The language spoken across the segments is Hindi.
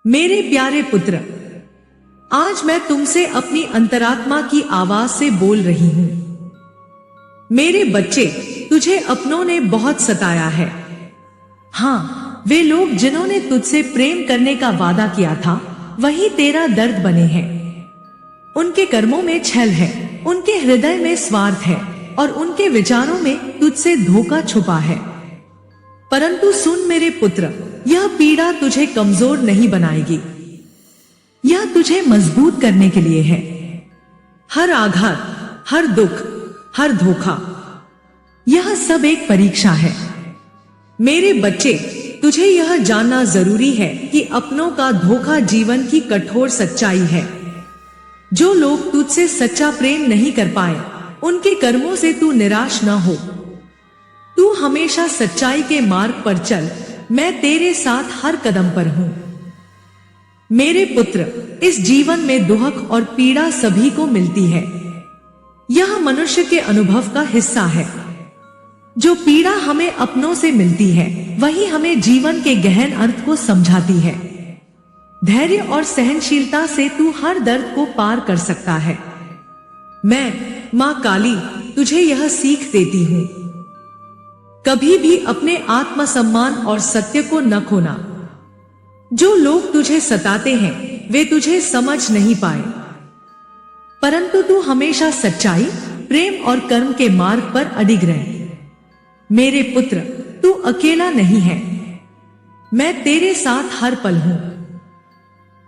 मेरे प्यारे पुत्र, आज मैं तुमसे अपनी अंतरात्मा की आवाज से बोल रही हूं। मेरे बच्चे, तुझे अपनों ने बहुत सताया है। हाँ, वे लोग जिन्होंने तुझसे प्रेम करने का वादा किया था, वही तेरा दर्द बने हैं। उनके कर्मों में छल है, उनके हृदय में स्वार्थ है और उनके विचारों में तुझसे धोखा छुपा है। परंतु सुन मेरे पुत्र, यह पीड़ा तुझे कमजोर नहीं बनाएगी, यह तुझे मजबूत करने के लिए है। हर आघात, हर दुख, हर धोखा, यह सब एक परीक्षा है। मेरे बच्चे, तुझे यह जानना जरूरी है कि अपनों का धोखा जीवन की कठोर सच्चाई है। जो लोग तुझसे सच्चा प्रेम नहीं कर पाए, उनके कर्मों से तू निराश न हो। तू हमेशा सच्चाई के मार्ग पर चल, मैं तेरे साथ हर कदम पर हूं। मेरे पुत्र, इस जीवन में दुख और पीड़ा सभी को मिलती है। यह मनुष्य के अनुभव का हिस्सा है। जो पीड़ा हमें अपनों से मिलती है, वही हमें जीवन के गहन अर्थ को समझाती है। धैर्य और सहनशीलता से तू हर दर्द को पार कर सकता है। मैं, मां काली, तुझे यह सीख देती हूं। कभी भी अपने आत्मसम्मान और सत्य को न खोना। जो लोग तुझे सताते हैं, वे तुझे समझ नहीं पाए, परंतु तू हमेशा सच्चाई, प्रेम और कर्म के मार्ग पर अडिग रह। मेरे पुत्र, तू अकेला नहीं है। मैं तेरे साथ हर पल हूं।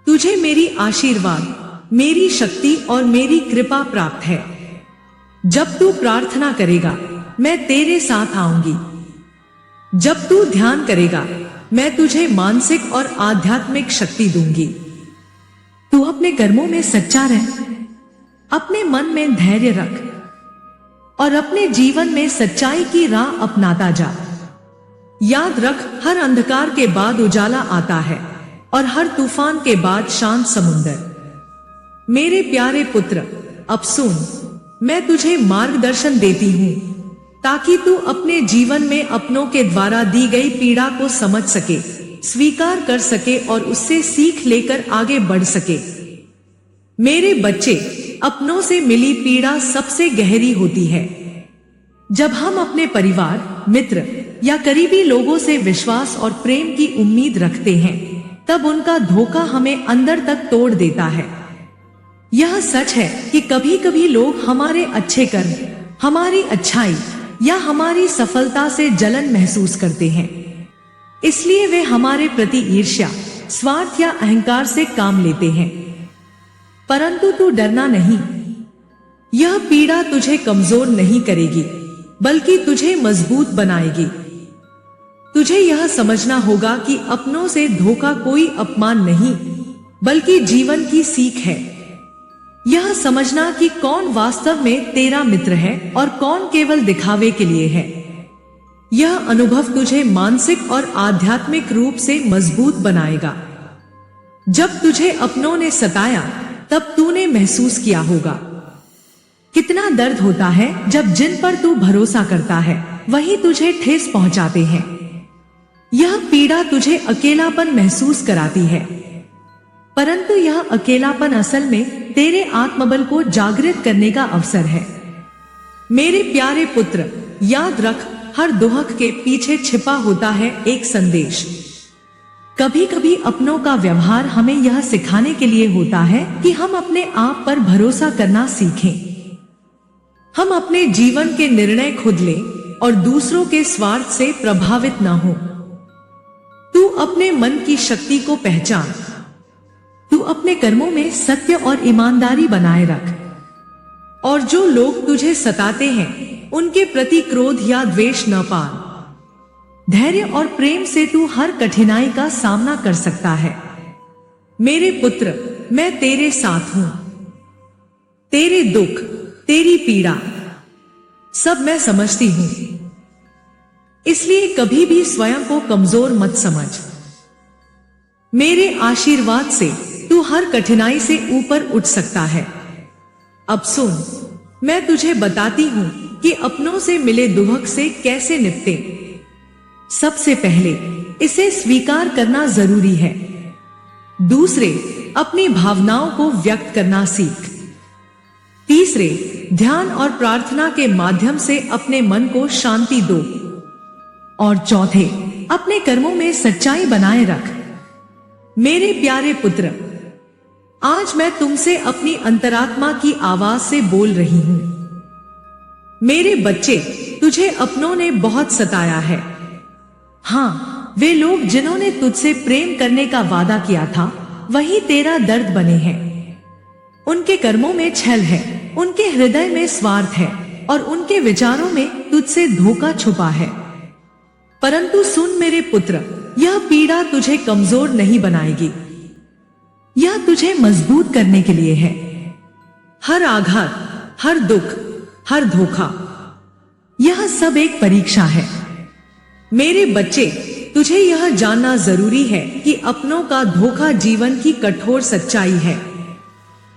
तुझे मेरी आशीर्वाद, मेरी शक्ति और मेरी कृपा प्राप्त है। जब तू प्रार्थना करेगा, मैं तेरे साथ आऊंगी। जब तू ध्यान करेगा, मैं तुझे मानसिक और आध्यात्मिक शक्ति दूंगी। तू अपने कर्मों में सच्चा रह, अपने मन में धैर्य रख और अपने जीवन में सच्चाई की राह अपनाता जा। याद रख, हर अंधकार के बाद उजाला आता है और हर तूफान के बाद शांत समुंदर। मेरे प्यारे पुत्र, अब सुन, मैं तुझे मार्गदर्शन देती हूं ताकि तू अपने जीवन में अपनों के द्वारा दी गई पीड़ा को समझ सके, स्वीकार कर सके और उससे सीख लेकर आगे बढ़ सके। मेरे बच्चे, अपनों से मिली पीड़ा सबसे गहरी होती है। जब हम अपने परिवार, मित्र या करीबी लोगों से विश्वास और प्रेम की उम्मीद रखते हैं, तब उनका धोखा हमें अंदर तक तोड़ देता है। यह सच है कि कभी कभी लोग हमारे अच्छे कर्म, हमारी अच्छाई या हमारी सफलता से जलन महसूस करते हैं। इसलिए वे हमारे प्रति ईर्ष्या, स्वार्थ या अहंकार से काम लेते हैं। परंतु तू डरना नहीं। यह पीड़ा तुझे कमजोर नहीं करेगी, बल्कि तुझे मजबूत बनाएगी। तुझे यह समझना होगा कि अपनों से धोखा कोई अपमान नहीं, बल्कि जीवन की सीख है। यह समझना कि कौन वास्तव में तेरा मित्र है और कौन केवल दिखावे के लिए है। यह अनुभव तुझे मानसिक और आध्यात्मिक रूप से मजबूत बनाएगा। जब तुझे अपनों ने सताया, तब तूने महसूस किया होगा कितना दर्द होता है जब जिन पर तू भरोसा करता है, वही तुझे ठेस पहुंचाते हैं। यह पीड़ा तुझे अकेलापन महसूस कराती है, परंतु यह अकेलापन असल में तेरे आत्मबल को जागृत करने का अवसर है। मेरे प्यारे पुत्र, याद रख, हर दुख के पीछे छिपा होता है एक संदेश। कभी कभी अपनों का व्यवहार हमें यह सिखाने के लिए होता है कि हम अपने आप पर भरोसा करना सीखें। हम अपने जीवन के निर्णय खुद लें और दूसरों के स्वार्थ से प्रभावित न हो। तू अपने मन की शक्ति को पहचान। तू अपने कर्मों में सत्य और ईमानदारी बनाए रख और जो लोग तुझे सताते हैं, उनके प्रति क्रोध या द्वेष न पाल। धैर्य और प्रेम से तू हर कठिनाई का सामना कर सकता है। मेरे पुत्र, मैं तेरे साथ हूं। तेरे दुख, तेरी पीड़ा सब मैं समझती हूं। इसलिए कभी भी स्वयं को कमजोर मत समझ। मेरे आशीर्वाद से तू हर कठिनाई से ऊपर उठ सकता है। अब सुन, मैं तुझे बताती हूं कि अपनों से मिले दुख से कैसे निपटे। सबसे पहले इसे स्वीकार करना जरूरी है। दूसरे, अपनी भावनाओं को व्यक्त करना सीख। तीसरे, ध्यान और प्रार्थना के माध्यम से अपने मन को शांति दो। और चौथे, अपने कर्मों में सच्चाई बनाए रख। मेरे प्यारे पुत्र, आज मैं तुमसे अपनी अंतरात्मा की आवाज से बोल रही हूं। मेरे बच्चे, तुझे अपनों ने बहुत सताया है। हाँ, वे लोग जिन्होंने तुझसे प्रेम करने का वादा किया था, वही तेरा दर्द बने हैं। उनके कर्मों में छल है, उनके हृदय में स्वार्थ है और उनके विचारों में तुझसे धोखा छुपा है। परंतु सुन मेरे पुत्र, यह पीड़ा तुझे कमजोर नहीं बनाएगी, यह तुझे मजबूत करने के लिए है। हर आघात, हर दुख, हर धोखा, यह सब एक परीक्षा है। मेरे बच्चे, तुझे यह जानना जरूरी है कि अपनों का धोखा जीवन की कठोर सच्चाई है।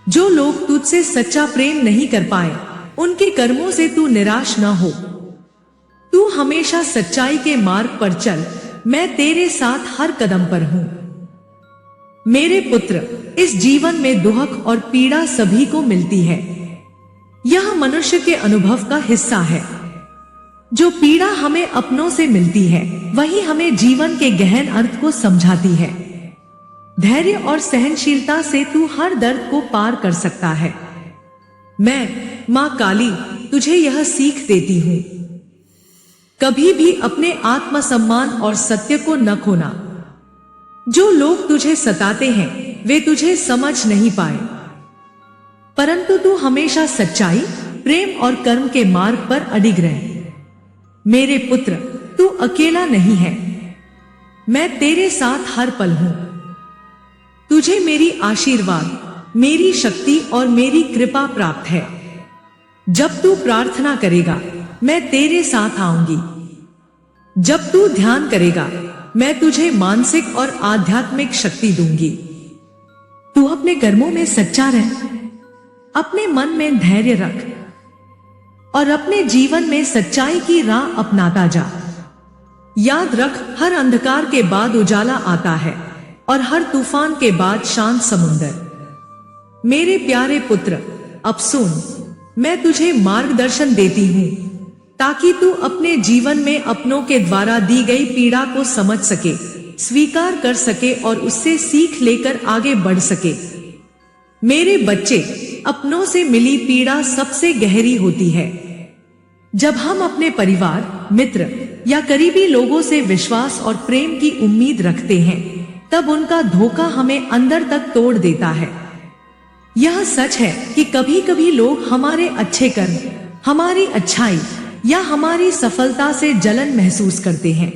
जो लोग तुझसे सच्चा प्रेम नहीं कर पाए, उनके कर्मों से तू निराश न हो। तू हमेशा सच्चाई के मार्ग पर चल, मैं तेरे साथ हर कदम पर हूं। मेरे पुत्र, इस जीवन में दुख और पीड़ा सभी को मिलती है। यह मनुष्य के अनुभव का हिस्सा है। जो पीड़ा हमें अपनों से मिलती है, वही हमें जीवन के गहन अर्थ को समझाती है। धैर्य और सहनशीलता से तू हर दर्द को पार कर सकता है। मैं, मां काली, तुझे यह सीख देती हूं। कभी भी अपने आत्मसम्मान और सत्य को न खोना। जो लोग तुझे सताते हैं, वे तुझे समझ नहीं पाए, परंतु तू हमेशा सच्चाई, प्रेम और कर्म के मार्ग पर अडिग रह। मेरे पुत्र, तू अकेला नहीं है। मैं तेरे साथ हर पल हूं। तुझे मेरी आशीर्वाद, मेरी शक्ति और मेरी कृपा प्राप्त है। जब तू प्रार्थना करेगा, मैं तेरे साथ आऊंगी। जब तू ध्यान करेगा, मैं तुझे मानसिक और आध्यात्मिक शक्ति दूंगी। तू अपने कर्मों में सच्चा रह, अपने मन में धैर्य रख और अपने जीवन में सच्चाई की राह अपनाता जा। याद रख, हर अंधकार के बाद उजाला आता है और हर तूफान के बाद शांत समुंदर। मेरे प्यारे पुत्र, अब सुन, मैं तुझे मार्गदर्शन देती हूं ताकि तू अपने जीवन में अपनों के द्वारा दी गई पीड़ा को समझ सके, स्वीकार कर सके और उससे सीख लेकर आगे बढ़ सके। मेरे बच्चे, अपनों से मिली पीड़ा सबसे गहरी होती है। जब हम अपने परिवार, मित्र या करीबी लोगों से विश्वास और प्रेम की उम्मीद रखते हैं, तब उनका धोखा हमें अंदर तक तोड़ देता है। यह सच है कि कभी कभी लोग हमारे अच्छे कर्म, हमारी अच्छाई या हमारी सफलता से जलन महसूस करते हैं।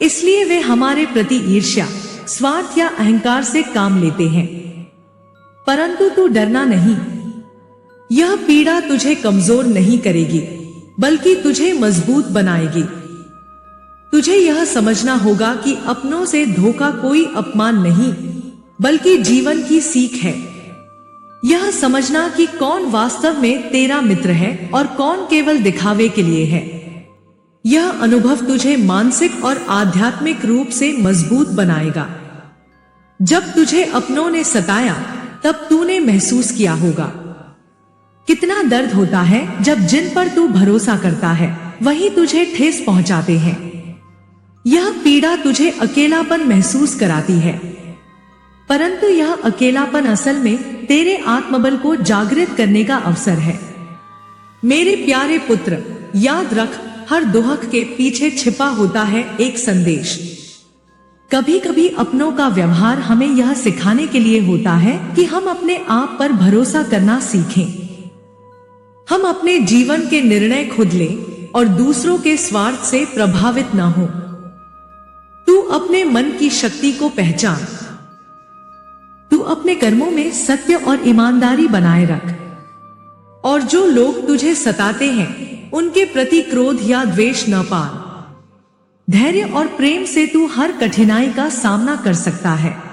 इसलिए वे हमारे प्रति ईर्ष्या, स्वार्थ या अहंकार से काम लेते हैं। परंतु तू डरना नहीं। यह पीड़ा तुझे कमजोर नहीं करेगी, बल्कि तुझे मजबूत बनाएगी। तुझे यह समझना होगा कि अपनों से धोखा कोई अपमान नहीं, बल्कि जीवन की सीख है। यह समझना कि कौन वास्तव में तेरा मित्र है और कौन केवल दिखावे के लिए है। यह अनुभव तुझे मानसिक और आध्यात्मिक रूप से मजबूत बनाएगा। जब तुझे अपनों ने सताया, तब तूने महसूस किया होगा कितना दर्द होता है जब जिन पर तू भरोसा करता है, वही तुझे ठेस पहुंचाते हैं। यह पीड़ा तुझे अकेलापन महसूस कराती है, परंतु यह अकेलापन असल में तेरे आत्मबल को जागृत करने का अवसर है। मेरे प्यारे पुत्र, याद रख, हर दुख के पीछे छिपा होता है एक संदेश। कभी कभी अपनों का व्यवहार हमें यह सिखाने के लिए होता है कि हम अपने आप पर भरोसा करना सीखें। हम अपने जीवन के निर्णय खुद लें और दूसरों के स्वार्थ से प्रभावित न हो। तू अपने मन की शक्ति को पहचान। तू अपने कर्मों में सत्य और ईमानदारी बनाए रख। और जो लोग तुझे सताते हैं, उनके प्रति क्रोध या द्वेष न पाल। धैर्य और प्रेम से तू हर कठिनाई का सामना कर सकता है।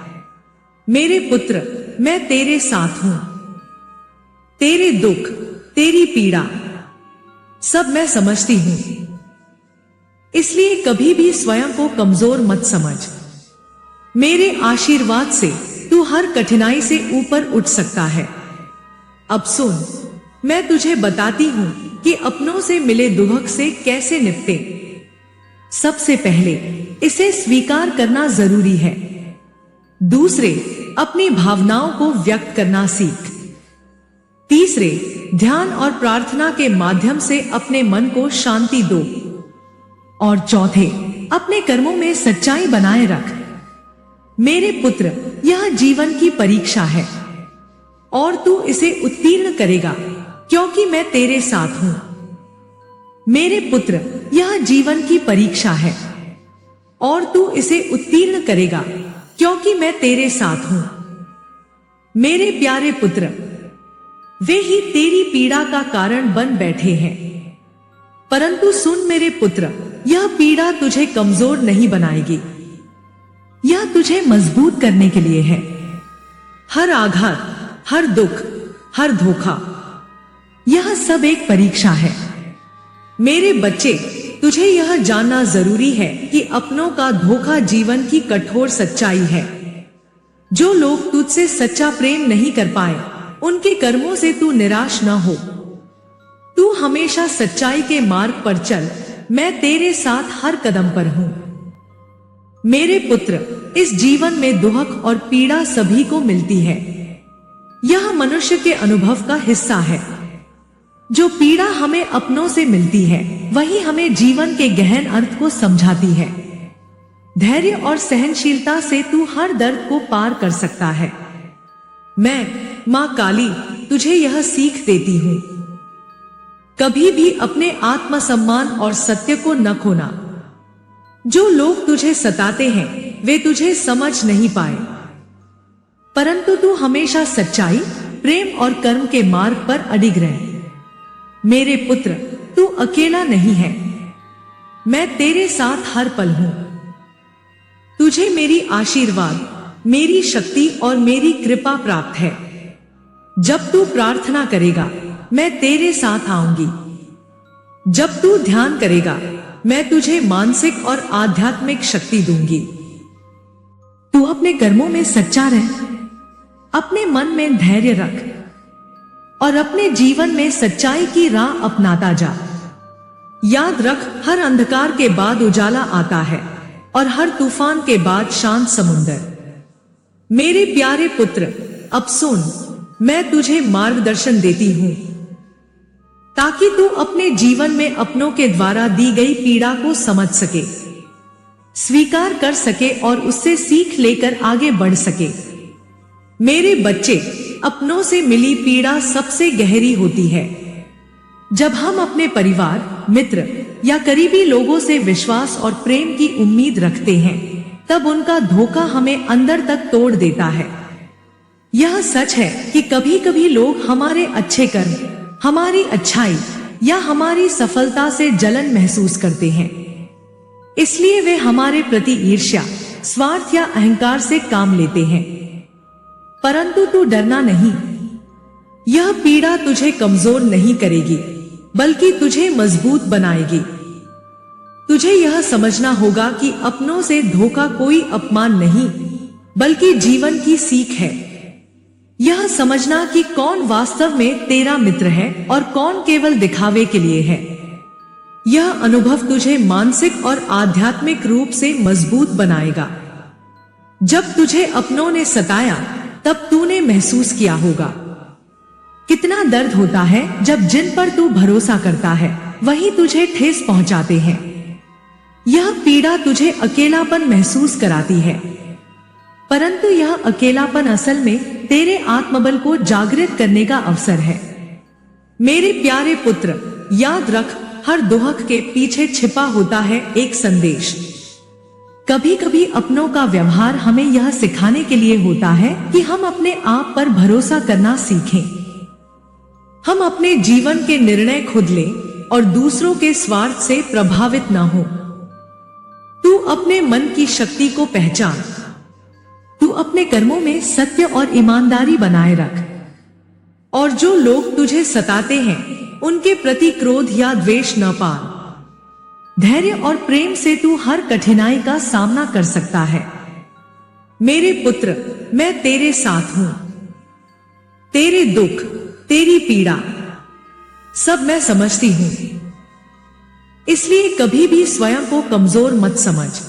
मेरे पुत्र, मैं तेरे साथ हूं। तेरे दुख, तेरी पीड़ा सब मैं समझती हूं। इसलिए कभी भी स्वयं को कमजोर मत समझ। मेरे आशीर्वाद से तू हर कठिनाई से ऊपर उठ सकता है। अब सुन, मैं तुझे बताती हूँ कि अपनों से मिले दुख से कैसे निपटे। सबसे पहले इसे स्वीकार करना जरूरी है। दूसरे, अपनी भावनाओं को व्यक्त करना सीख। तीसरे, ध्यान और प्रार्थना के माध्यम से अपने मन को शांति दो। और चौथे, अपने कर्मों में सच्चाई बनाए रख। मेरे पुत्र, यह जीवन की परीक्षा है और तू इसे उत्तीर्ण करेगा, क्योंकि मैं तेरे साथ हूं। मेरे पुत्र, यह जीवन की परीक्षा है और तू इसे उत्तीर्ण करेगा, क्योंकि मैं तेरे साथ हूं। मेरे प्यारे पुत्र, वे ही तेरी पीड़ा का कारण बन बैठे हैं, परंतु सुन मेरे पुत्र, यह पीड़ा तुझे कमजोर नहीं बनाएगी, यह तुझे मजबूत करने के लिए है। हर आघात, हर दुख, हर धोखा, यह सब एक परीक्षा है। मेरे बच्चे, तुझे यह जानना जरूरी है कि अपनों का धोखा जीवन की कठोर सच्चाई है। जो लोग तुझसे सच्चा प्रेम नहीं कर पाए, उनके कर्मों से तू निराश न हो। तू हमेशा सच्चाई के मार्ग पर चल, मैं तेरे साथ हर कदम पर हूं। मेरे पुत्र, इस जीवन में दुख और पीड़ा सभी को मिलती है। यह मनुष्य के अनुभव का हिस्सा है। जो पीड़ा हमें अपनों से मिलती है, वही हमें जीवन के गहन अर्थ को समझाती है। धैर्य और सहनशीलता से तू हर दर्द को पार कर सकता है। मैं, मां काली, तुझे यह सीख देती हूं। कभी भी अपने आत्मसम्मान और सत्य को न खोना। जो लोग तुझे सताते हैं, वे तुझे समझ नहीं पाए, परंतु तू हमेशा सच्चाई, प्रेम और कर्म के मार्ग पर अडिग रह। मेरे पुत्र, तू अकेला नहीं है, मैं तेरे साथ हर पल हूं। तुझे मेरी आशीर्वाद, मेरी शक्ति और मेरी कृपा प्राप्त है। जब तू प्रार्थना करेगा, मैं तेरे साथ आऊंगी। जब तू ध्यान करेगा, मैं तुझे मानसिक और आध्यात्मिक शक्ति दूंगी। तू अपने कर्मों में सच्चा रह, अपने मन में धैर्य रख और अपने जीवन में सच्चाई की राह अपनाता जा। याद रख, हर अंधकार के बाद उजाला आता है और हर तूफान के बाद शांत समुंदर। मेरे प्यारे पुत्र, अब सुन, मैं तुझे मार्गदर्शन देती हूं ताकि तू अपने जीवन में अपनों के द्वारा दी गई पीड़ा को समझ सके, स्वीकार कर सके और उससे सीख लेकर आगे बढ़ सके। मेरे बच्चे, अपनों से मिली पीड़ा सबसे गहरी होती है। जब हम अपने परिवार, मित्र या करीबी लोगों से विश्वास और प्रेम की उम्मीद रखते हैं, तब उनका धोखा हमें अंदर तक तोड़ देता है। यह सच है कि कभी कभी लोग हमारे अच्छे कर्म, हमारी अच्छाई या हमारी सफलता से जलन महसूस करते हैं, इसलिए वे हमारे प्रति ईर्ष्या, स्वार्थ या अहंकार से काम लेते हैं। परंतु तू डरना नहीं, यह पीड़ा तुझे कमजोर नहीं करेगी, बल्कि तुझे मजबूत बनाएगी। तुझे यह समझना होगा कि अपनों से धोखा कोई अपमान नहीं, बल्कि जीवन की सीख है। यह समझना कि कौन वास्तव में तेरा मित्र है और कौन केवल दिखावे के लिए है। यह अनुभव तुझे मानसिक और आध्यात्मिक रूप से मजबूत बनाएगा। जब तुझे अपनों ने सताया, तब तूने महसूस किया होगा कितना दर्द होता है जब जिन पर तू भरोसा करता है वही तुझे ठेस पहुंचाते हैं। यह पीड़ा तुझे अकेलापन महसूस कराती है, परंतु यह अकेलापन असल में तेरे आत्मबल को जागृत करने का अवसर है। मेरे प्यारे पुत्र, याद रख, हर दुख के पीछे छिपा होता है एक संदेश। कभी कभी अपनों का व्यवहार हमें यह सिखाने के लिए होता है कि हम अपने आप पर भरोसा करना सीखें। हम अपने जीवन के निर्णय खुद लें और दूसरों के स्वार्थ से प्रभावित न हो। तू अपने मन की शक्ति को पहचान। तू अपने कर्मों में सत्य और ईमानदारी बनाए रख। और जो लोग तुझे सताते हैं, उनके प्रति क्रोध या द्वेष न पाल। धैर्य और प्रेम से तू हर कठिनाई का सामना कर सकता है। मेरे पुत्र, मैं तेरे साथ हूं। तेरे दुख, तेरी पीड़ा सब मैं समझती हूं। इसलिए कभी भी स्वयं को कमजोर मत समझ।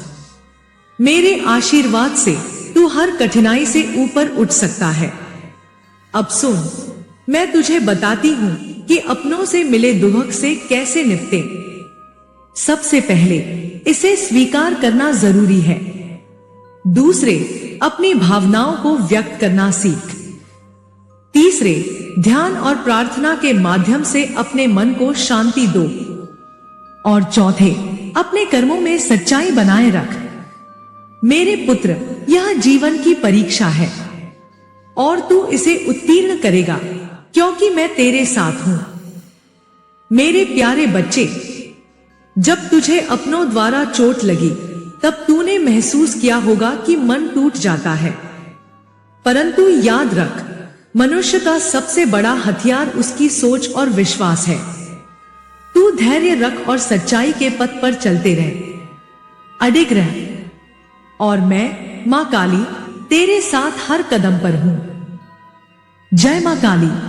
मेरे आशीर्वाद से तू हर कठिनाई से ऊपर उठ सकता है। अब सुन, मैं तुझे बताती हूं कि अपनों से मिले दुख से कैसे निपटे। सबसे पहले इसे स्वीकार करना जरूरी है। दूसरे, अपनी भावनाओं को व्यक्त करना सीख। तीसरे, ध्यान और प्रार्थना के माध्यम से अपने मन को शांति दो। और चौथे, अपने कर्मों में सच्चाई बनाए रख। मेरे पुत्र, यह जीवन की परीक्षा है और तू इसे उत्तीर्ण करेगा, क्योंकि मैं तेरे साथ हूं। मेरे प्यारे बच्चे, जब तुझे अपनों द्वारा चोट लगी तब तूने महसूस किया होगा कि मन टूट जाता है। परंतु याद रख, मनुष्य का सबसे बड़ा हथियार उसकी सोच और विश्वास है। तू धैर्य रख और सच्चाई के पथ पर चलते रह, अडिग रह। और मैं, मां काली, तेरे साथ हर कदम पर हूं। जय मां काली।